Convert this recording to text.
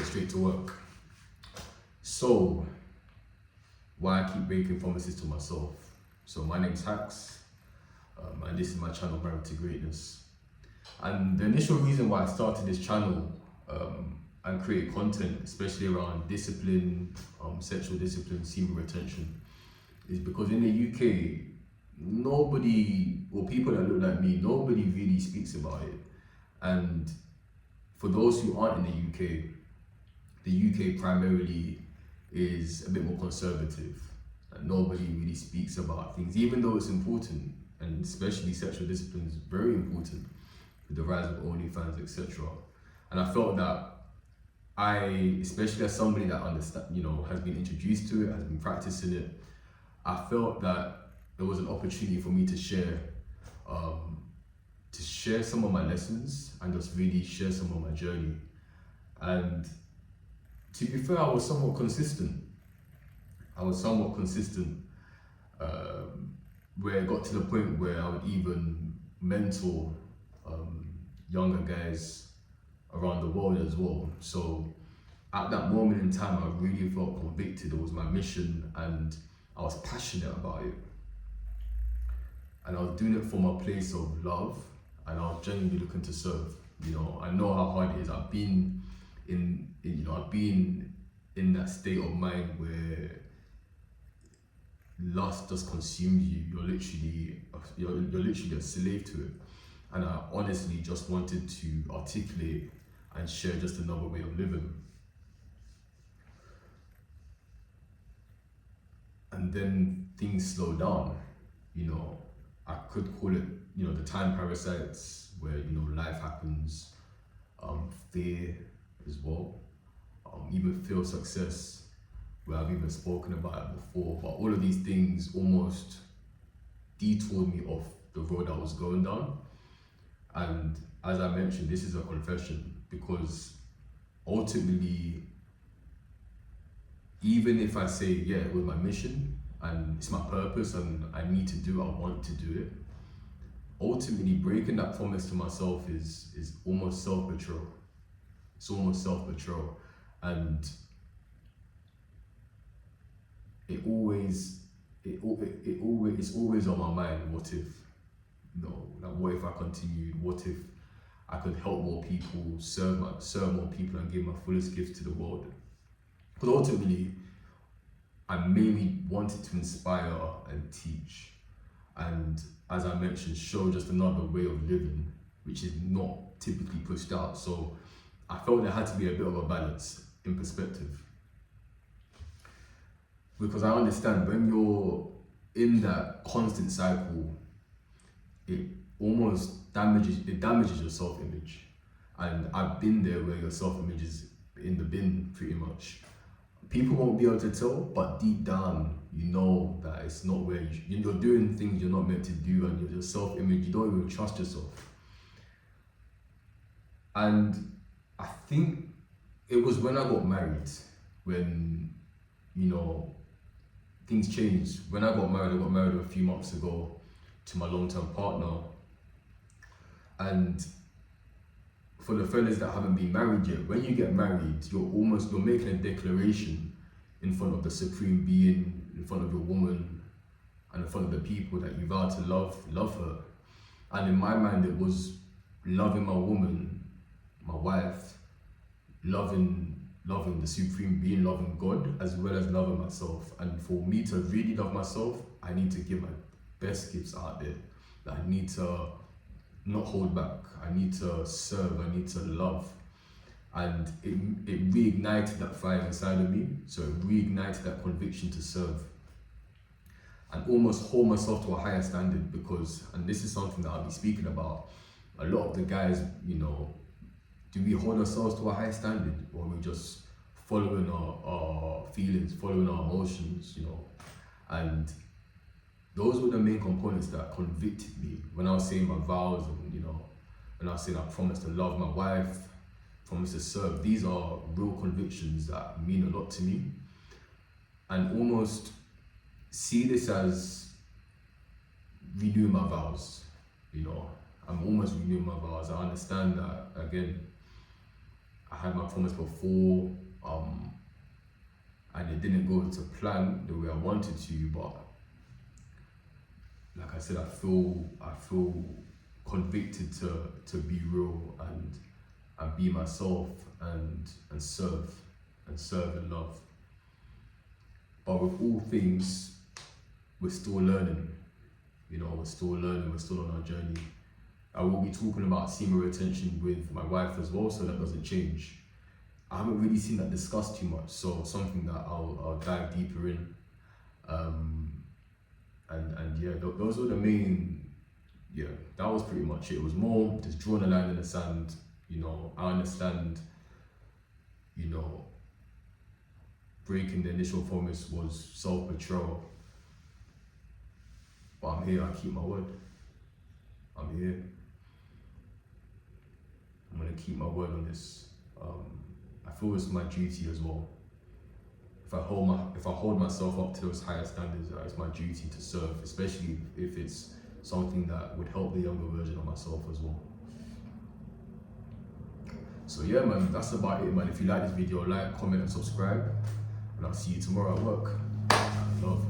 straight to work. So, why I keep breaking promises to myself. So my name's Hax, and this is my channel, Married to Greatness. And the initial reason why I started this channel and create content, especially around discipline, sexual discipline, semen retention, is because in the UK, nobody, or people that look like me, nobody really speaks about it. And for those who aren't in the UK primarily is a bit more conservative. And nobody really speaks about things, even though it's important, and especially sexual discipline is very important with the rise of OnlyFans, etc. And I felt that especially as somebody that has been introduced to it, has been practicing it, I felt that there was an opportunity for me to share some of my lessons and just really share some of my journey. And to be fair, I was somewhat consistent. Where it got to the point where I would even mentor younger guys around the world as well. So at that moment in time, I really felt convicted. It was my mission and I was passionate about it. And I was doing it from a place of love, and I was genuinely looking to serve. I know how hard it is. I've been in that state of mind where lust just consumes you. You're literally a slave to it. And I honestly just wanted to articulate and share just another way of living. And then things slow down. I could call it, the time parasites, where life happens, fear as well, even fear of success, where I've even spoken about it before. But all of these things almost detoured me off the road I was going down. And as I mentioned, this is a confession, because ultimately, even if I say, yeah, it was my mission and it's my purpose and I need to do it, I want to do it, ultimately breaking that promise to myself is almost self-betrayal. It's almost self-betrayal. And it's always on my mind. What if, what if I continued? What if I could help more people, serve more people, and give my fullest gifts to the world? But ultimately, I mainly wanted to inspire and teach, and as I mentioned, show just another way of living, which is not typically pushed out. So I felt there had to be a bit of a balance in perspective. Because I understand when you're in that constant cycle, it almost damages your self-image. And I've been there where your self-image is in the bin pretty much. People won't be able to tell, but deep down, you know that it's not where you're doing things you're not meant to do, and your self-image, you don't even trust yourself. And I think it was when I got married, when, things changed. When I got married a few months ago to my long-term partner. And for the fellas that haven't been married yet, when you get married, you're making a declaration in front of the supreme being, in front of your woman, and in front of the people that you vow to love her. And in my mind, it was loving my woman, my wife, loving the supreme being, loving God, as well as loving myself. And for me to really love myself, I need to give my best gifts out there. I need to not hold back. I need to serve. I need to love. And it reignited that fire inside of me. So it reignited that conviction to serve and almost hold myself to a higher standard, because, and this is something that I'll be speaking about, a lot of the guys, do we hold ourselves to a high standard, or are we just following our feelings, following our emotions, And those were the main components that convicted me when I was saying my vows, and when I was saying I promised to love my wife, promised to serve. These are real convictions that mean a lot to me, and almost see this as renewing my vows. I'm almost renewing my vows. I understand that, again, I had my promise before, and it didn't go to plan the way I wanted to, but like I said, I feel convicted to be real and be myself and serve and love. But with all things, we're still learning. You know, we're still learning, we're still on our journey. I will be talking about semen retention with my wife as well, so that doesn't change. I haven't really seen that discussed too much, so something that I'll dive deeper in. And yeah, those were the main, yeah, that was pretty much it. It was more just drawing a line in the sand. You know, I understand, you know, breaking the initial promise was self-betrayal. But I'm here, I keep my word. I'm here. I'm gonna keep my word on this. I feel it's my duty as well. If I hold myself up to those higher standards, it's my duty to serve, especially if it's something that would help the younger version of myself as well. So yeah, man, that's about it, man. If you like this video, like, comment, and subscribe, and I'll see you tomorrow at work. Love.